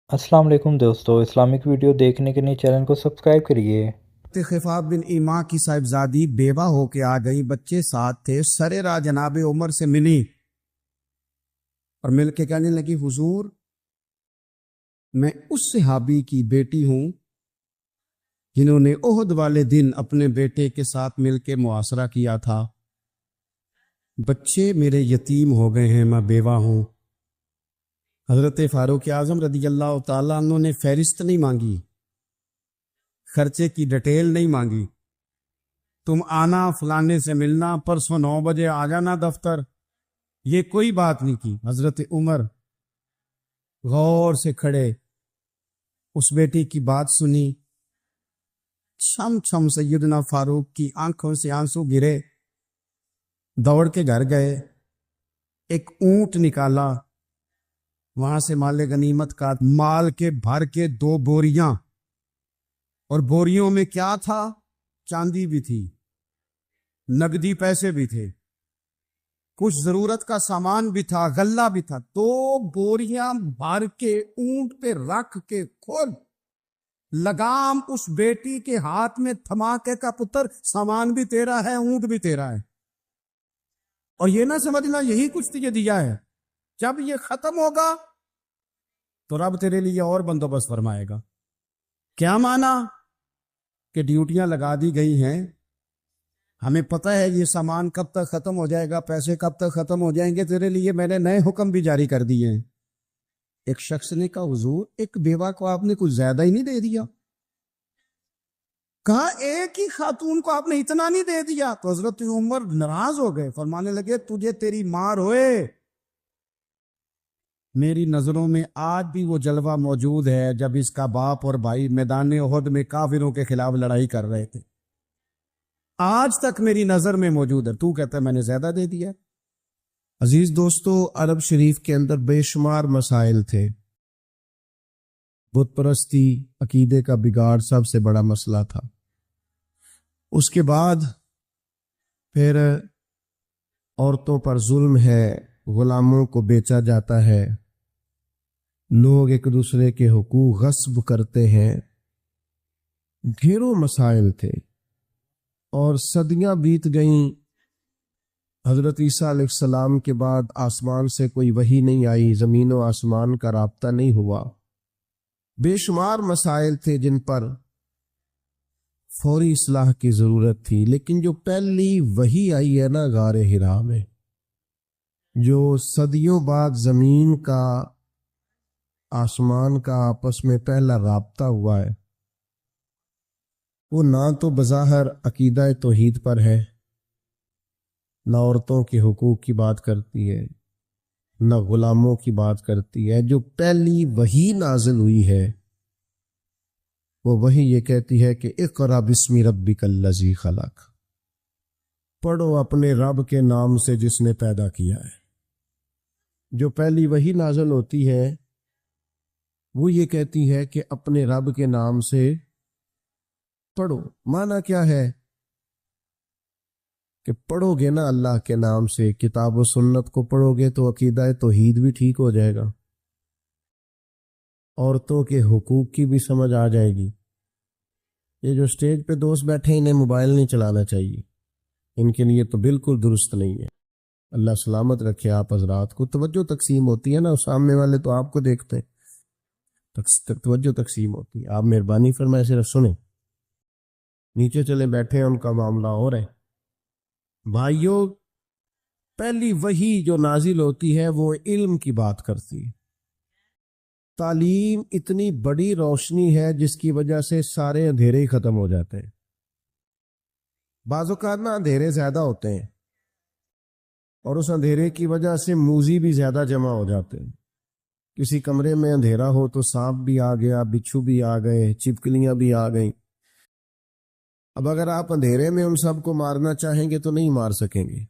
अस्सलाम वालेकुम दोस्तों, इस्लामिक वीडियो देखने के लिए चैनल को सब्सक्राइब करिए। खिफाफ बिन इमा की साहिबजादी बेवा होके आ गई, बच्चे साथ थे। सरे राह जनाब उमर से मिली और मिल के कहने लगी, हुजूर मैं उस सहाबी की बेटी हूं जिन्होंने ओहद वाले दिन अपने बेटे के साथ मिल के मुआसरा किया था। बच्चे मेरे यतीम हो गए हैं, मैं बेवा हूं। हजरत फारूक आजम रदी अल्लाह तआला अन्हु ने फहरिस्त नहीं मांगी, खर्चे की डिटेल नहीं मांगी। तुम आना, फलाने से मिलना, परसों 9 बजे आ जाना दफ्तर, ये कोई बात नहीं की। हजरत उमर गौर से खड़े, उस बेटी की बात सुनी। छम छम सैयदना फारूक की आंखों से आंसू गिरे। दौड़ के घर गए, एक ऊंट निकाला, वहां से माले गनीमत का माल के भर के 2 बोरियां, और बोरियों में क्या था? चांदी भी थी, नगदी पैसे भी थे, कुछ जरूरत का सामान भी था, गल्ला भी था। 2 बोरियां भर के ऊंट पे रख के खुद लगाम उस बेटी के हाथ में थमा के का, पुत्र सामान भी तेरा है, ऊंट भी तेरा है, और ये ना समझना यही कुछ तुझे दिया है, जब ये खत्म होगा तो रब तेरे लिए और बंदोबस्त फरमाएगा। क्या माना कि ड्यूटियां लगा दी गई हैं, हमें पता है ये सामान कब तक खत्म हो जाएगा, पैसे कब तक खत्म हो जाएंगे, तेरे लिए मैंने नए हुक्म भी जारी कर दिए हैं। एक शख्स ने कहा, हुजूर एक बेवा को आपने कुछ ज्यादा ही नहीं दे दिया? कहा, एक ही खातून को आपने इतना नहीं दे दिया? तो हजरत उमर नाराज हो गए, फरमाने लगे, तुझे तेरी मार होए, मेरी नजरों में आज भी वो जलवा मौजूद है जब इसका बाप और भाई मैदान उहद में काफिरों के खिलाफ लड़ाई कर रहे थे। आज तक मेरी नजर में मौजूद है, तू कहता है मैंने ज्यादा दे दिया। अजीज दोस्तों, अरब शरीफ के अंदर बेशुमार मसाइल थे। बुत परस्ती, अकीदे का बिगाड़ सबसे बड़ा मसला था। उसके बाद फिर औरतों पर जुल्म है, गुलामों को बेचा जाता है, लोग एक दूसरे के हुकूक गस्ब करते हैं, ढेरों मसाइल थे। और सदियां बीत गईं। हजरत ईसा अलैहिस्सलाम के बाद आसमान से कोई वही नहीं आई, जमीन और आसमान का राब्ता नहीं हुआ। बेशुमार मसाइल थे जिन पर फौरी इस्लाह की जरूरत थी। लेकिन जो पहली वही आई है ना गारे हिरा में, जो सदियों बाद जमीन का आसमान का आपस में पहला राब्ता हुआ है, वो ना तो बज़ाहिर अकीदा तौहीद पर है, ना औरतों के हुकूक की बात करती है, ना गुलामों की बात करती है। जो पहली वही नाजिल हुई है वो वही ये कहती है कि इक़रा बिस्मि रब्बिकल्लज़ी खलक, पढ़ो अपने रब के नाम से जिसने पैदा किया है। जो पहली वही नाजिल होती है वो ये कहती है कि अपने रब के नाम से पढ़ो। माना क्या है कि पढ़ोगे ना अल्लाह के नाम से, किताब और सुन्नत को पढ़ोगे तो अकीदा तौहीद भी ठीक हो जाएगा, औरतों के हुकूक की भी समझ आ जाएगी। ये जो स्टेज पे दोस्त बैठे हैं, इन्हें मोबाइल नहीं चलाना चाहिए, इनके लिए तो बिल्कुल दुरुस्त नहीं है। अल्लाह सलामत रखे आप हजरात को। तवज्जो तकसीम होती है ना, सामने वाले तो आपको देखते हैं, तवज्जो तकसीम होती है। आप मेहरबानी फरमाए सिर्फ सुने, नीचे चले बैठे हैं उनका मामला हो रहा है। भाइयों, पहली वही जो नाजिल होती है वो इल्म की बात करती है। तालीम इतनी बड़ी रोशनी है जिसकी वजह से सारे अंधेरे ही खत्म हो जाते हैं। बाज़-औक़ात ना अंधेरे ज्यादा होते हैं और उस अंधेरे की वजह से मूजी भी ज्यादा जमा हो जाते हैं। किसी कमरे में अंधेरा हो तो सांप भी आ गया, बिच्छू भी आ गए, छिपकलियां भी आ गई। अब अगर आप अंधेरे में उन सबको मारना चाहेंगे तो नहीं मार सकेंगे।